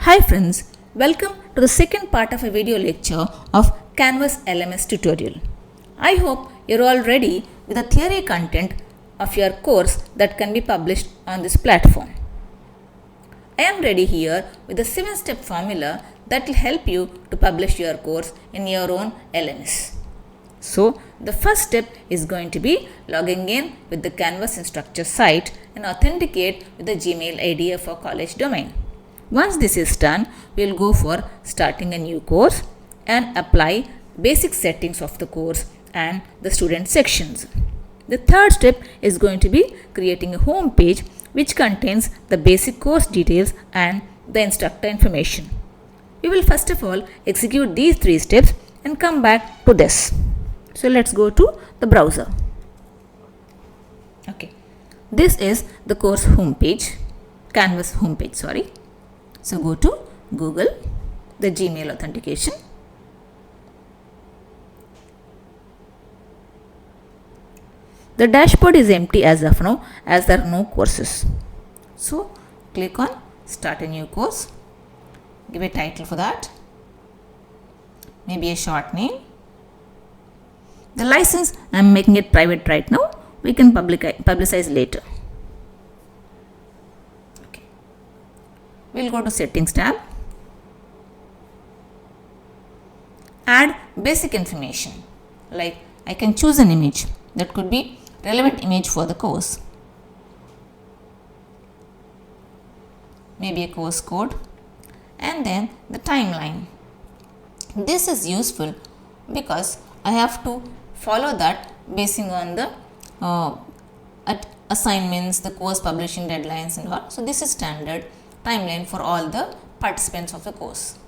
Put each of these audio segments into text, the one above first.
Hi friends, welcome to the second part of a video lecture of Canvas LMS tutorial. I hope you're all ready with the theory content of your course that can be published on this platform. I am ready here with a 7-step formula that will help you to publish your course in your own LMS. So, the first step is going to be logging in with the Canvas instructor site and authenticate with the Gmail ID of our college domain. Once this is done, we will go for starting a new course and apply basic settings of the course and the student sections. The third step is going to be creating a home page which contains the basic course details and the instructor information. We will first of all execute these 3 steps and come back to this. So let's go to the browser. Okay, this is the course homepage, Canvas homepage, sorry. So go to Google, the Gmail authentication. The dashboard is empty as of now as there are no courses. So click on start a new course. Give a title for that. Maybe a short name. The license, I am making it private right now. We can publicize later. Okay. We'll go to settings tab. Add basic information. Like I can choose an image that could be relevant image for the course. Maybe a course code. And then the timeline. This is useful because I have to follow that basing on the assignments, the course publishing deadlines and all. So this is standard timeline for all the participants of the course.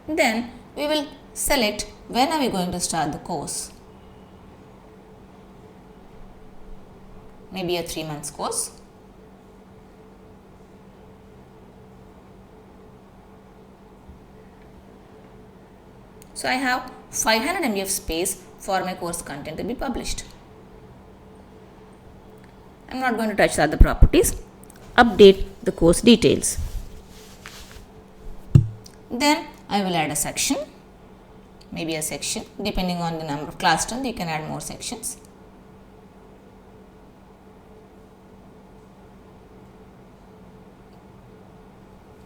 Then we will select when are we going to start the course. Maybe a 3 months course. So I have 500 MB of space for my course content to be published. I am not going to touch the other properties. Update the course details. Then I will add a section, maybe a section, depending on the number of class strength, you can add more sections.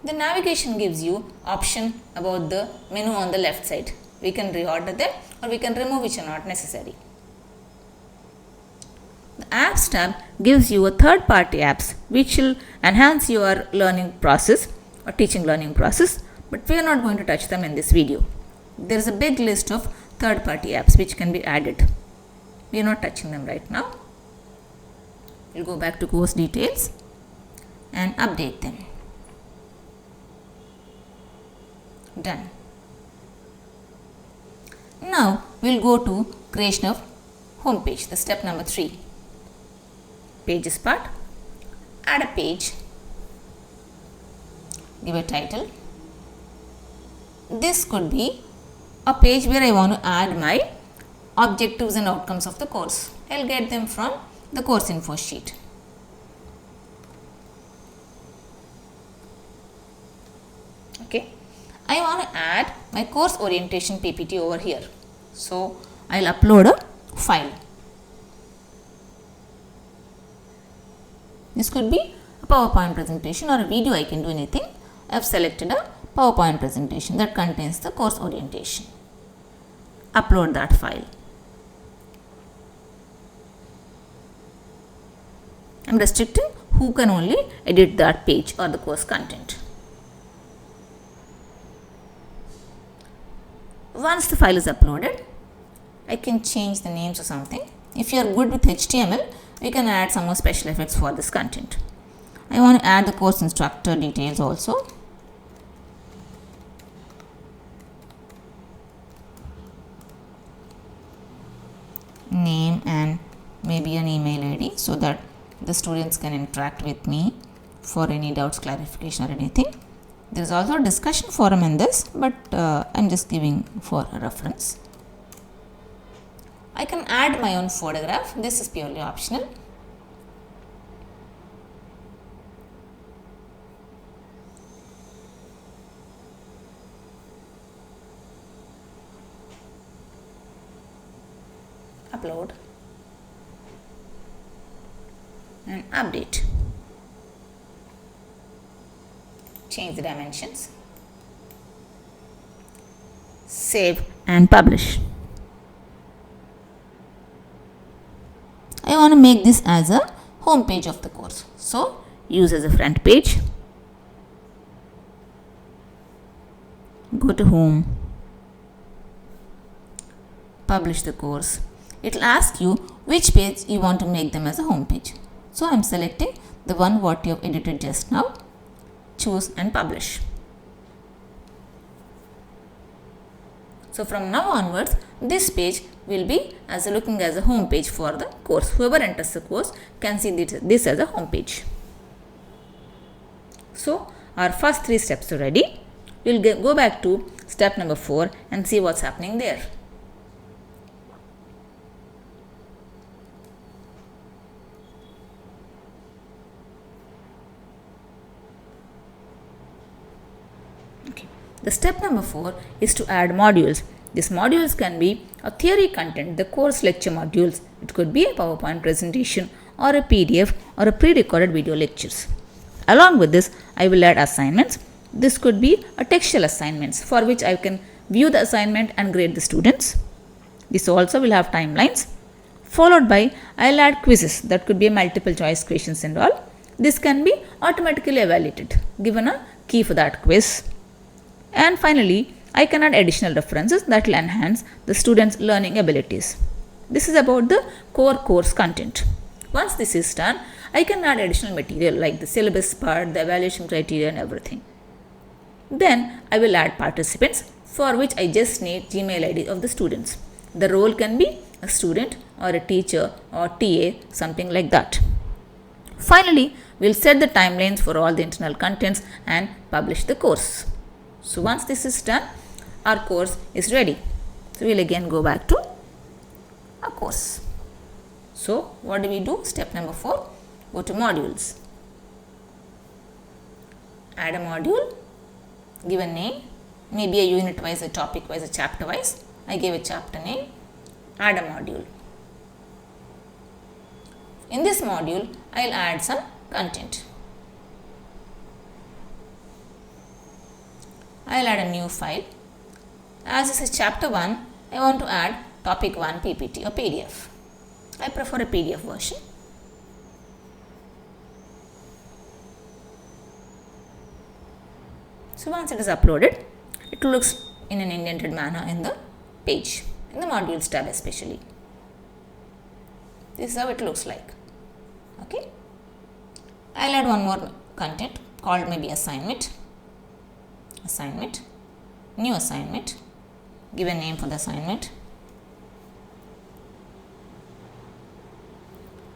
The navigation gives you option about the menu on the left side. We can reorder them or we can remove which are not necessary. The apps tab gives you a third party apps which will enhance your learning process or teaching learning process, but we are not going to touch them in this video. There is a big list of third party apps which can be added. We are not touching them right now. We'll go back to course details and update them. Done. Now we'll go to creation of home page, the step number 3. Pages part. Add a page. Give a title. This could be a page where I want to add my objectives and outcomes of the course. I'll get them from the course info sheet. Okay. I want to add my course orientation PPT over here. So I'll upload a file. This could be a PowerPoint presentation or a video, I can do anything. I've selected a PowerPoint presentation that contains the course orientation. Upload that file. I'm restricting who can only edit that page or the course content. Once the file is uploaded, I can change the names or something. If you are good with HTML, we can add some more special effects for this content. I want to add the course instructor details also. Name and maybe an email ID so that the students can interact with me for any doubts, clarification or anything. There is also a discussion forum in this, but I am just giving for a reference. I can add my own photograph. This is purely optional. Upload and update. Change the dimensions. Save and publish. I want to make this as a home page of the course. So use as a front page. Go to home. Publish the course. It will ask you which page you want to make them as a home page. So I am selecting the one what you have edited just now. Choose and publish. So from now onwards, this page will be looking as a home page for the course. Whoever enters the course can see this as a home page. So our first 3 steps are ready. We will go back to step number 4 and see what's happening there. The step number 4 is to add modules. These modules can be a theory content, the course lecture modules. It could be a PowerPoint presentation or a PDF or a pre-recorded video lectures. Along with this, I will add assignments. This could be a textual assignments for which I can view the assignment and grade the students. This also will have timelines. Followed by, I will add quizzes. That could be a multiple choice questions and all. This can be automatically evaluated, given a key for that quiz. And finally, I can add additional references that will enhance the students' learning abilities. This is about the core course content. Once this is done, I can add additional material like the syllabus part, the evaluation criteria and everything. Then I will add participants for which I just need Gmail ID of the students. The role can be a student or a teacher or TA, something like that. Finally, we will set the timelines for all the internal contents and publish the course. So once this is done, our course is ready. So we will again go back to our course. So what do we do? Step number 4, go to modules. Add a module, give a name, maybe a unit wise, a topic wise, a chapter wise. I gave a chapter name, add a module. In this module, I will add some content. I will add a new file. As this is chapter 1, I want to add topic 1 PPT or PDF. I prefer a PDF version. So once it is uploaded, it looks in an indented manner in the page, in the modules tab especially. This is how it looks like. Okay. I will add one more content called maybe assignment. New assignment, give a name for the assignment.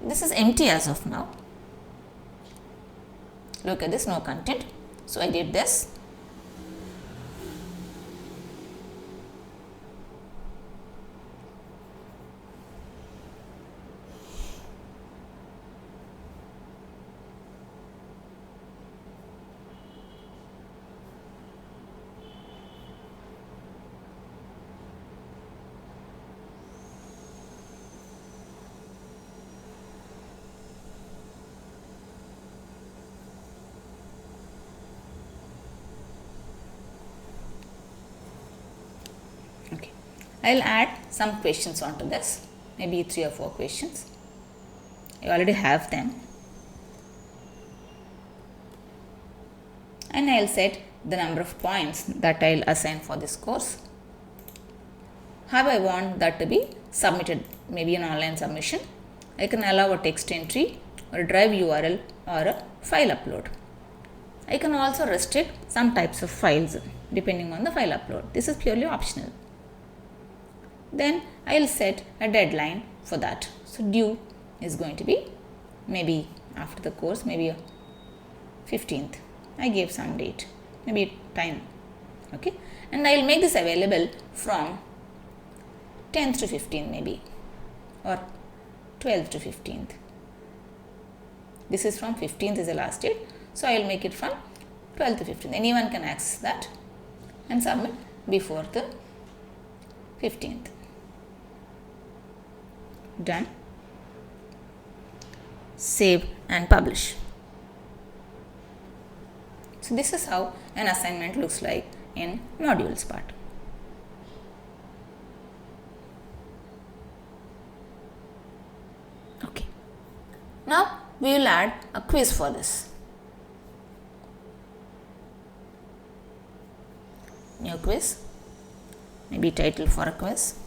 This is empty as of now. Look at this, no content. So I did this. Okay, I will add some questions onto this, maybe 3 or 4 questions. I already have them. And I will set the number of points that I will assign for this course. How I want that to be submitted, maybe an online submission. I can allow a text entry or a drive URL or a file upload. I can also restrict some types of files depending on the file upload. This is purely optional. Then I will set a deadline for that. So due is going to be maybe after the course, maybe 15th. I gave some date, maybe time. Okay, and I will make this available from 10th to 15th maybe. or 12th to 15th. This is from 15th is the last date. So I will make it from 12th to 15th. Anyone can access that and submit before the 15th. Done. Save and publish. So this is how an assignment looks like in modules part. Okay. Now we will add a quiz for this. New quiz, maybe title for a quiz.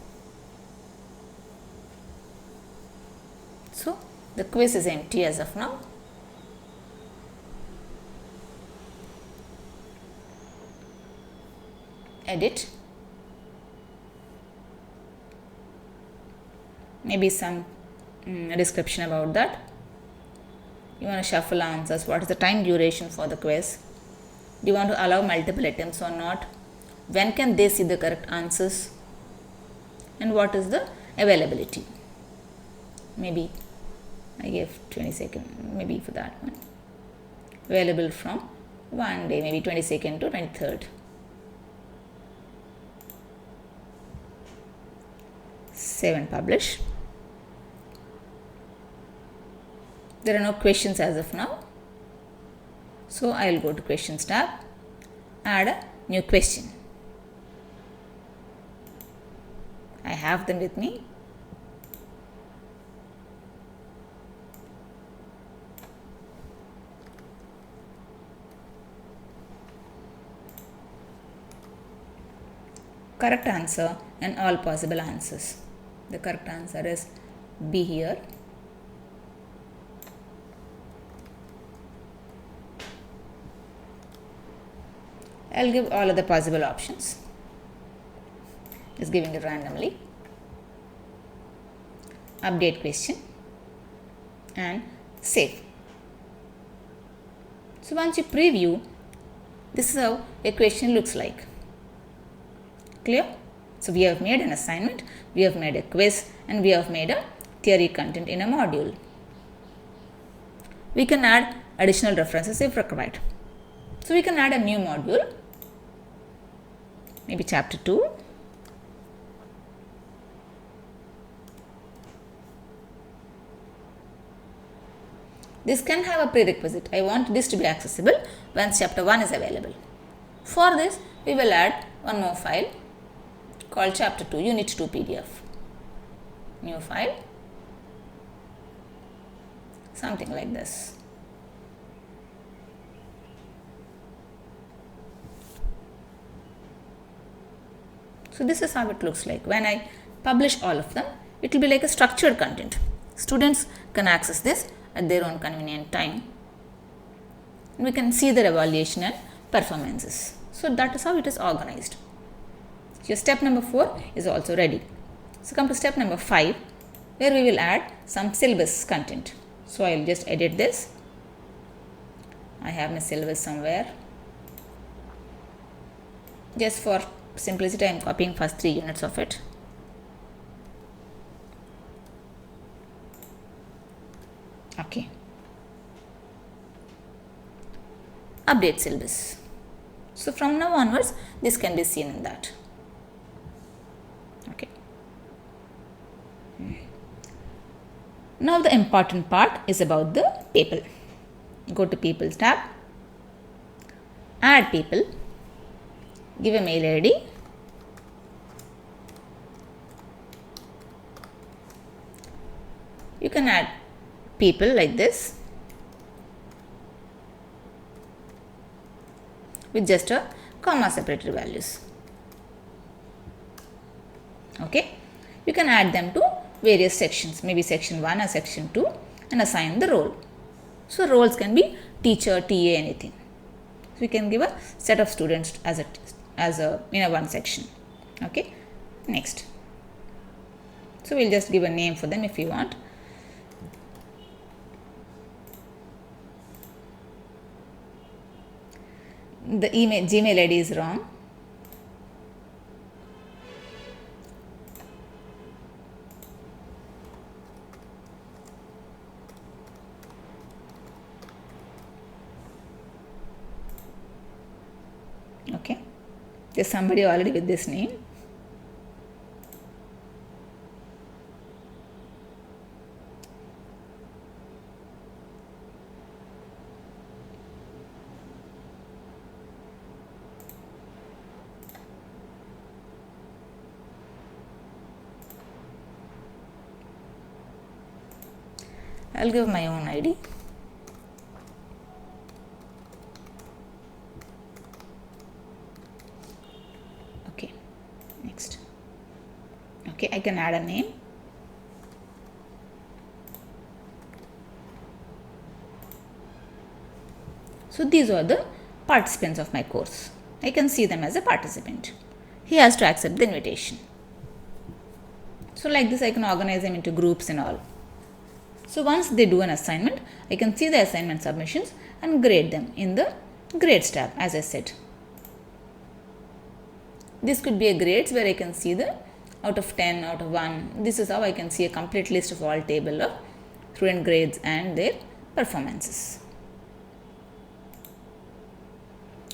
So the quiz is empty as of now. Edit. Maybe some description about that. You want to shuffle answers. What is the time duration for the quiz? Do you want to allow multiple attempts or not? When can they see the correct answers? And what is the availability? Maybe I gave 20 seconds, maybe for that one. Available from one day, maybe 22nd to 23rd. Save and publish. There are no questions as of now. So I will go to questions tab, add a new question. I have them with me. Correct answer and all possible answers. The correct answer is B here. I'll give all of the possible options. Just giving it randomly. Update question and save. So once you preview, this is how a question looks like. Clear? So we have made an assignment, we have made a quiz, and we have made a theory content in a module. We can add additional references if required. So we can add a new module, maybe chapter 2. This can have a prerequisite. I want this to be accessible once chapter 1 is available. For this, we will add one more file called chapter 2 unit 2 PDF. New file, something like this. So this is how it looks like. When I publish all of them, it will be like a structured content. Students can access this at their own convenient time. We can see their evaluation and performances. So that is how it is organized. Your step number 4 is also ready. So come to step number 5, where we will add some syllabus content. So I will just edit this. I have my syllabus somewhere. Just for simplicity, I am copying first 3 units of it. Okay. Update syllabus. So from now onwards, this can be seen in that. Okay. Now the important part is about the people. Go to people tab, add people, give a mail ID, you can add people like this with just a comma separated values. Okay, you can add them to various sections, maybe section 1 or section 2, and assign the role. So roles can be teacher, TA, anything. So we can give a set of students as a in a one section. Okay, next. So we'll just give a name for them if you want. The Gmail ID is wrong. There's somebody already with this name. I'll give my own ID. Okay, next. Okay, I can add a name. So these are the participants of my course. I can see them as a participant. He has to accept the invitation. So like this I can organize them into groups and all. So once they do an assignment, I can see the assignment submissions and grade them in the grades tab, as I said. This could be a grades where I can see the out of 10, out of 1. This is how I can see a complete list of all table of student grades and their performances.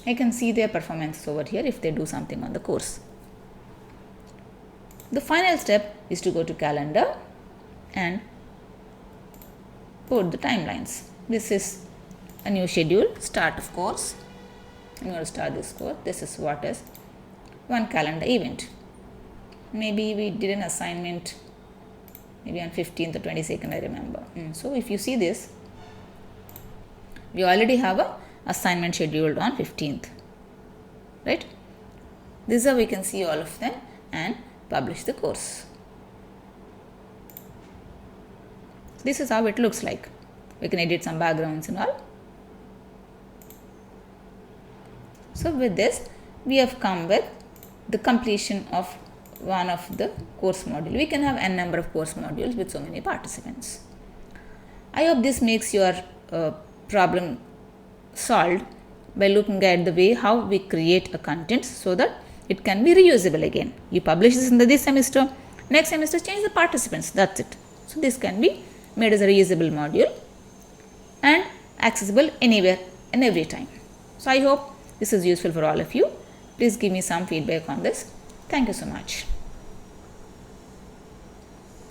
I can see their performances over here if they do something on the course. The final step is to go to calendar and put the timelines. This is a new schedule, start of course. I'm going to start this course. This is what is one calendar event. Maybe we did an assignment maybe on 15th or 22nd, I remember. So if you see this, we already have a assignment scheduled on 15th, right? This is how we can see all of them and publish the course. This is how it looks like. We can edit some backgrounds and all. So with this, we have come with the completion of one of the course module. We can have n number of course modules with so many participants. I hope this makes your problem solved by looking at the way how we create a content so that it can be reusable again. You publish this in this semester, next semester change the participants, that's it. So this can be made as a reusable module and accessible anywhere and every time. So I hope this is useful for all of you. Please give me some feedback on this. Thank you so much.